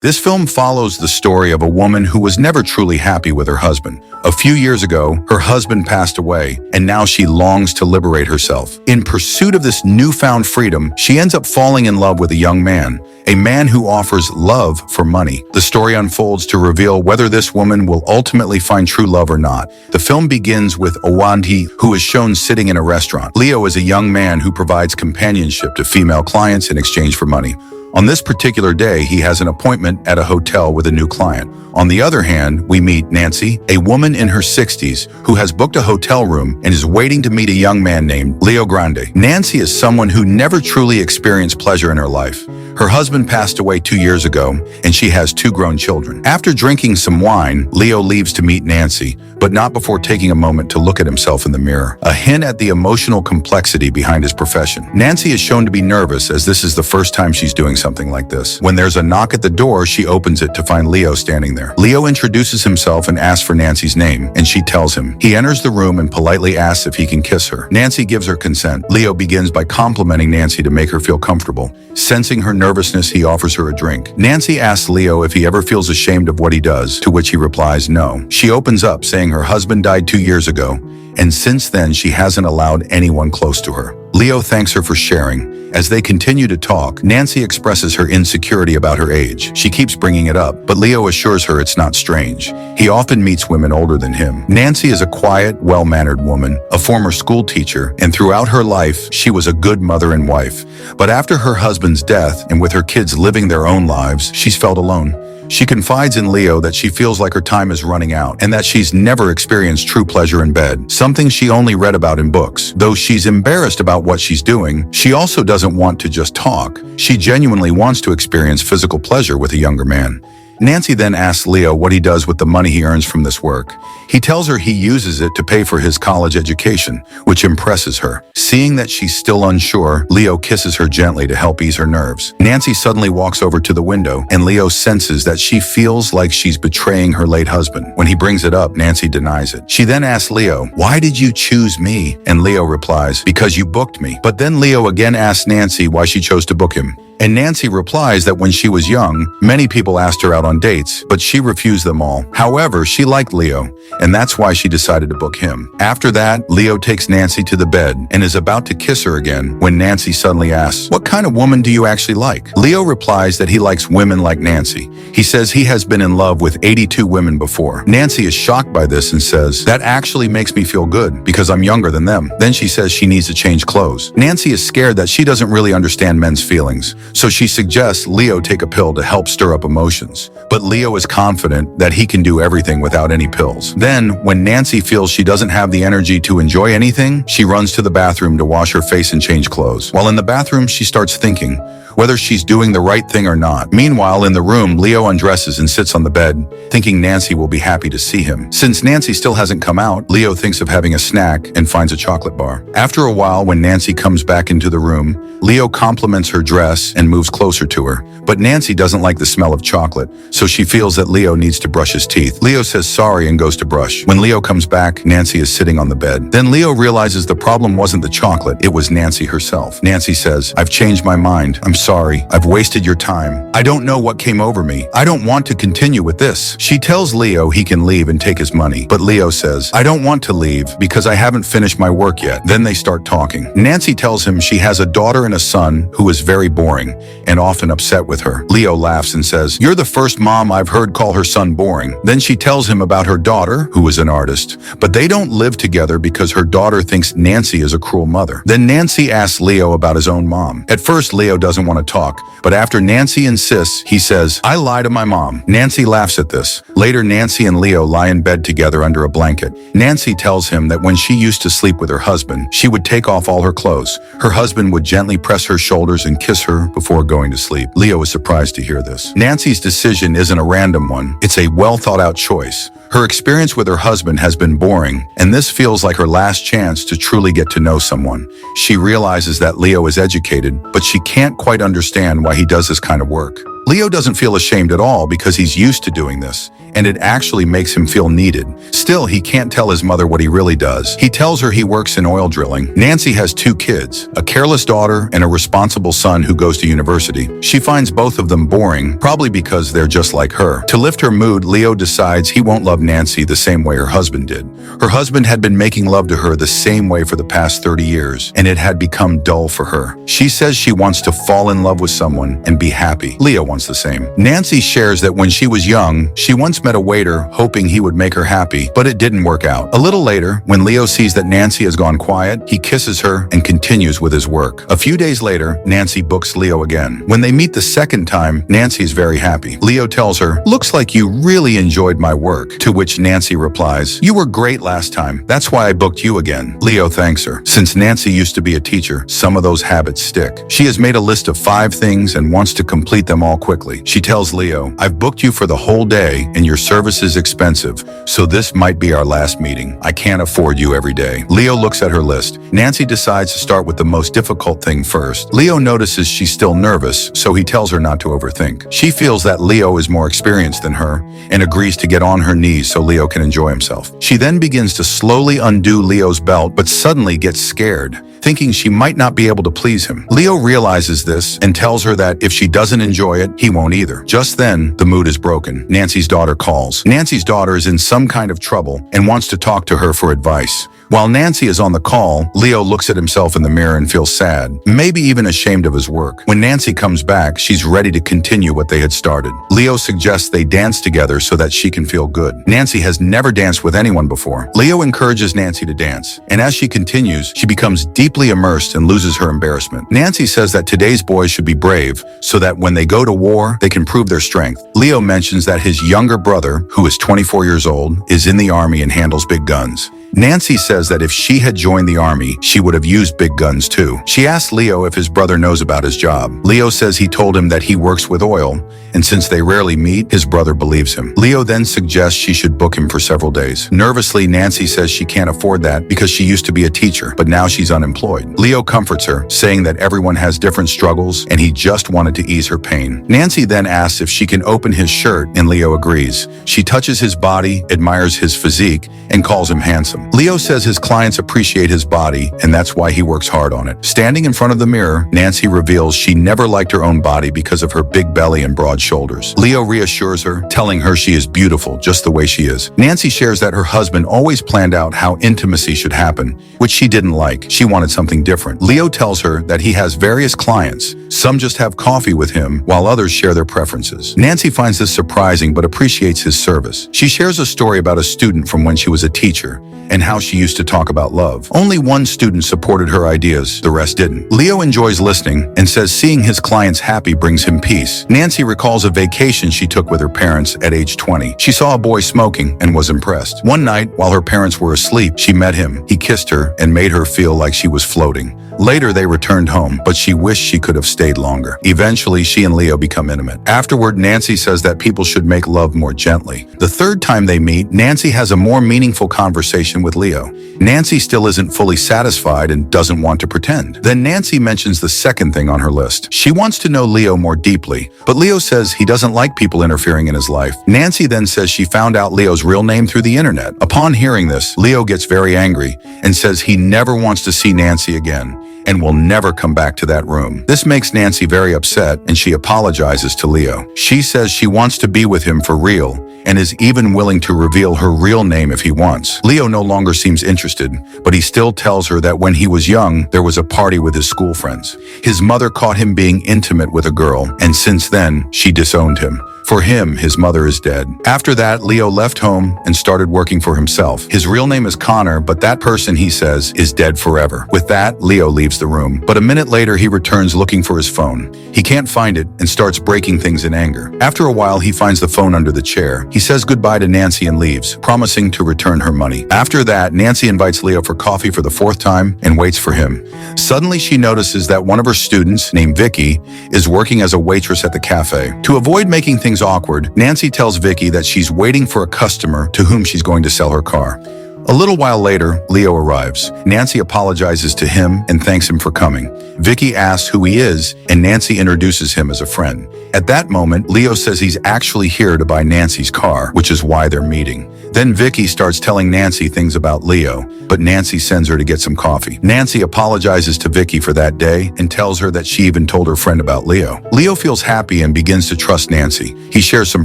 This film follows the story of a woman who was never truly happy with her husband. A few years ago, her husband passed away, and now she longs to liberate herself. In pursuit of this newfound freedom, she ends up falling in love with a man who offers love for money. The story unfolds to reveal whether this woman will ultimately find true love or not. The film begins with Owandi, who is shown sitting in a restaurant. Leo is a young man who provides companionship to female clients in exchange for money. On this particular day, he has an appointment at a hotel with a new client. On the other hand, we meet Nancy, a woman in her 60s who has booked a hotel room and is waiting to meet a young man named Leo Grande. Nancy is someone who never truly experienced pleasure in her life. Her husband passed away 2 years ago, and she has 2 grown children. After drinking some wine, Leo leaves to meet Nancy, but not before taking a moment to look at himself in the mirror, a hint at the emotional complexity behind his profession. Nancy is shown to be nervous as this is the first time she's doing something like this. When there's a knock at the door, she opens it to find Leo standing there. Leo introduces himself and asks for Nancy's name, and she tells him. He enters the room and politely asks if he can kiss her. Nancy gives her consent. Leo begins by complimenting Nancy to make her feel comfortable. Sensing her nervousness, he offers her a drink. Nancy asks Leo if he ever feels ashamed of what he does, to which he replies no. She opens up, saying her husband died 2 years ago, and since then she hasn't allowed anyone close to her. Leo thanks her for sharing. As they continue to talk, Nancy expresses her insecurity about her age. She keeps bringing it up, but Leo assures her it's not strange. He often meets women older than him. Nancy is a quiet, well-mannered woman, a former school teacher, and throughout her life, she was a good mother and wife. But after her husband's death, and with her kids living their own lives, she's felt alone. She confides in Leo that she feels like her time is running out and that she's never experienced true pleasure in bed, something she only read about in books. Though she's embarrassed about what she's doing, she also doesn't want to just talk. She genuinely wants to experience physical pleasure with a younger man. Nancy then asks Leo what he does with the money he earns from this work. He tells her he uses it to pay for his college education, which impresses her. Seeing that she's still unsure, Leo kisses her gently to help ease her nerves. Nancy suddenly walks over to the window, and Leo senses that she feels like she's betraying her late husband. When he brings it up, Nancy denies it. She then asks Leo, "Why did you choose me?" And Leo replies, "Because you booked me." But then Leo again asks Nancy why she chose to book him. And Nancy replies that when she was young, many people asked her out on dates, but she refused them all. However, she liked Leo, and that's why she decided to book him. After that, Leo takes Nancy to the bed and is about to kiss her again when Nancy suddenly asks, "What kind of woman do you actually like?" Leo replies that he likes women like Nancy. He says he has been in love with 82 women before. Nancy is shocked by this and says, "That actually makes me feel good because I'm younger than them." Then she says she needs to change clothes. Nancy is scared that she doesn't really understand men's feelings, so she suggests Leo take a pill to help stir up emotions. But Leo is confident that he can do everything without any pills. Then, when Nancy feels she doesn't have the energy to enjoy anything, she runs to the bathroom to wash her face and change clothes. While in the bathroom, she starts thinking whether she's doing the right thing or not. Meanwhile, in the room, Leo undresses and sits on the bed, thinking Nancy will be happy to see him. Since Nancy still hasn't come out, Leo thinks of having a snack and finds a chocolate bar. After a while, when Nancy comes back into the room, Leo compliments her dress and moves closer to her. But Nancy doesn't like the smell of chocolate, so she feels that Leo needs to brush his teeth. Leo says sorry and goes to brush. When Leo comes back, Nancy is sitting on the bed. Then Leo realizes the problem wasn't the chocolate, it was Nancy herself. Nancy says, "I've changed my mind. I'm sorry. I've wasted your time. I don't know what came over me. I don't want to continue with this." She tells Leo he can leave and take his money, but Leo says, "I don't want to leave because I haven't finished my work yet." Then they start talking. Nancy tells him she has a daughter and a son who is very boring and often upset with her. Leo laughs and says, "You're the first mom I've heard call her son boring." Then she tells him about her daughter, who is an artist, but they don't live together because her daughter thinks Nancy is a cruel mother. Then Nancy asks Leo about his own mom. At first, Leo doesn't want to talk, but after Nancy insists, he says, "I lie to my mom." Nancy laughs at this. Later, Nancy and Leo lie in bed together under a blanket. Nancy tells him that when she used to sleep with her husband, she would take off all her clothes. Her husband would gently press her shoulders and kiss her before going to sleep. Leo is surprised to hear this. Nancy's decision isn't a random one. It's a well-thought-out choice. Her experience with her husband has been boring, and this feels like her last chance to truly get to know someone. She realizes that Leo is educated, but she can't quite understand why he does this kind of work. Leo doesn't feel ashamed at all because he's used to doing this, and it actually makes him feel needed. Still, he can't tell his mother what he really does. He tells her he works in oil drilling. Nancy has 2 kids, a careless daughter and a responsible son who goes to university. She finds both of them boring, probably because they're just like her. To lift her mood, Leo decides he won't love Nancy the same way her husband did. Her husband had been making love to her the same way for the past 30 years, and it had become dull for her. She says she wants to fall in love with someone and be happy. Leo wants the same. Nancy shares that when she was young, she once met a waiter hoping he would make her happy, but it didn't work out. A little later, when Leo sees that Nancy has gone quiet, he kisses her and continues with his work. A few days later, Nancy books Leo again. When they meet the second time, Nancy's very happy. Leo tells her, "Looks like you really enjoyed my work," to which Nancy replies, "You were great last time. That's why I booked you again." Leo thanks her. Since Nancy used to be a teacher, some of those habits stick. She has made a list of 5 things and wants to complete them all quickly. She tells Leo, "I've booked you for the whole day and your service is expensive, so this might be our last meeting. I can't afford you every day." Leo looks at her list. Nancy decides to start with the most difficult thing first. Leo notices she's still nervous, so he tells her not to overthink. She feels that Leo is more experienced than her and agrees to get on her knees so Leo can enjoy himself. She then begins to slowly undo Leo's belt, but suddenly gets scared, thinking she might not be able to please him. Leo realizes this and tells her that if she doesn't enjoy it, he won't either. Just then, the mood is broken. Nancy's daughter calls. Nancy's daughter is in some kind of trouble and wants to talk to her for advice. While Nancy is on the call, Leo looks at himself in the mirror and feels sad, maybe even ashamed of his work. When Nancy comes back, she's ready to continue what they had started. Leo suggests they dance together so that she can feel good. Nancy has never danced with anyone before. Leo encourages Nancy to dance, and as she continues, she becomes deeply immersed and loses her embarrassment. Nancy says that today's boys should be brave, so that when they go to war, they can prove their strength. Leo mentions that his younger brother, who is 24 years old, is in the army and handles big guns. Nancy says that if she had joined the army, she would have used big guns too. She asks Leo if his brother knows about his job. Leo says he told him that he works with oil, and since they rarely meet, his brother believes him. Leo then suggests she should book him for several days. Nervously, Nancy says she can't afford that because she used to be a teacher, but now she's unemployed. Leo comforts her, saying that everyone has different struggles, and he just wanted to ease her pain. Nancy then asks if she can open his shirt, and Leo agrees. She touches his body, admires his physique, and calls him handsome. Leo says his clients appreciate his body, and that's why he works hard on it. Standing in front of the mirror, Nancy reveals she never liked her own body because of her big belly and broad shoulders. Leo reassures her, telling her she is beautiful just the way she is. Nancy shares that her husband always planned out how intimacy should happen, which she didn't like. She wanted something different. Leo tells her that he has various clients. Some just have coffee with him, while others share their preferences. Nancy finds this surprising but appreciates his service. She shares a story about a student from when she was a teacher, and how she used to talk about love. Only one student supported her ideas, the rest didn't. Leo enjoys listening and says seeing his clients happy brings him peace. Nancy recalls a vacation she took with her parents at age 20. She saw a boy smoking and was impressed. One night, while her parents were asleep, she met him. He kissed her and made her feel like she was floating. Later, they returned home, but she wished she could have stayed longer. Eventually, she and Leo become intimate. Afterward, Nancy says that people should make love more gently. The third time they meet, Nancy has a more meaningful conversation with Leo. Nancy still isn't fully satisfied and doesn't want to pretend. Then Nancy mentions the second thing on her list. She wants to know Leo more deeply, but Leo says he doesn't like people interfering in his life. Nancy then says she found out Leo's real name through the internet. Upon hearing this, Leo gets very angry and says he never wants to see Nancy again and will never come back to that room. This makes Nancy very upset, and she apologizes to Leo. She says she wants to be with him for real and is even willing to reveal her real name if he wants. Leo no longer seems interested, but he still tells her that when he was young, there was a party with his school friends. His mother caught him being intimate with a girl, and since then, she disowned him. For him, his mother is dead. After that, Leo left home and started working for himself. His real name is Connor, but that person, he says, is dead forever. With that, Leo leaves the room. But a minute later, he returns looking for his phone. He can't find it and starts breaking things in anger. After a while, he finds the phone under the chair. He says goodbye to Nancy and leaves, promising to return her money. After that, Nancy invites Leo for coffee for the 4th time and waits for him. Suddenly, she notices that one of her students, named Vicky, is working as a waitress at the cafe. To avoid making things awkward, Nancy tells Vicky that she's waiting for a customer to whom she's going to sell her car. A little while later, Leo arrives. Nancy apologizes to him and thanks him for coming. Vicky asks who he is, and Nancy introduces him as a friend. At that moment, Leo says he's actually here to buy Nancy's car, which is why they're meeting. Then Vicky starts telling Nancy things about Leo, but Nancy sends her to get some coffee. Nancy apologizes to Vicky for that day and tells her that she even told her friend about Leo. Leo feels happy and begins to trust Nancy. He shares some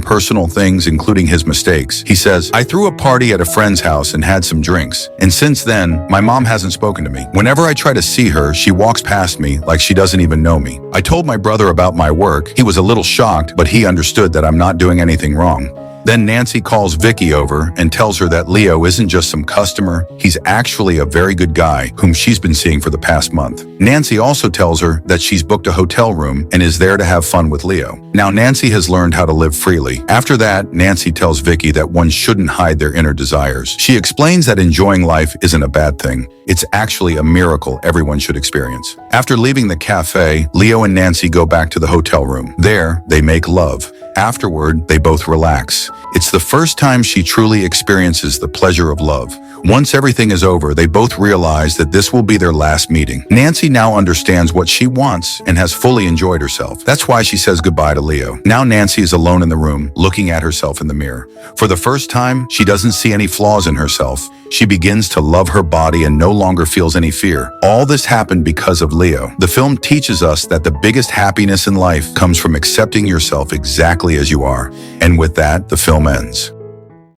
personal things, including his mistakes. He says, "I threw a party at a friend's house and had some drinks. And since then, my mom hasn't spoken to me. Whenever I try to see her, she walks past me like she doesn't even know me. I told my brother about my work. He was a little shocked, but he understood that I'm not doing anything wrong." Then Nancy calls Vicky over and tells her that Leo isn't just some customer, he's actually a very good guy whom she's been seeing for the past month. Nancy also tells her that she's booked a hotel room and is there to have fun with Leo. Now Nancy has learned how to live freely. After that, Nancy tells Vicky that one shouldn't hide their inner desires. She explains that enjoying life isn't a bad thing. It's actually a miracle everyone should experience. After leaving the cafe, Leo and Nancy go back to the hotel room. There, they make love. Afterward, they both relax. It's the first time she truly experiences the pleasure of love. Once everything is over, they both realize that this will be their last meeting. Nancy now understands what she wants and has fully enjoyed herself. That's why she says goodbye to Leo. Now Nancy is alone in the room, looking at herself in the mirror. For the first time, she doesn't see any flaws in herself. She begins to love her body and no longer feels any fear. All this happened because of Leo. The film teaches us that the biggest happiness in life comes from accepting yourself exactly as you are. And with that, the film ends.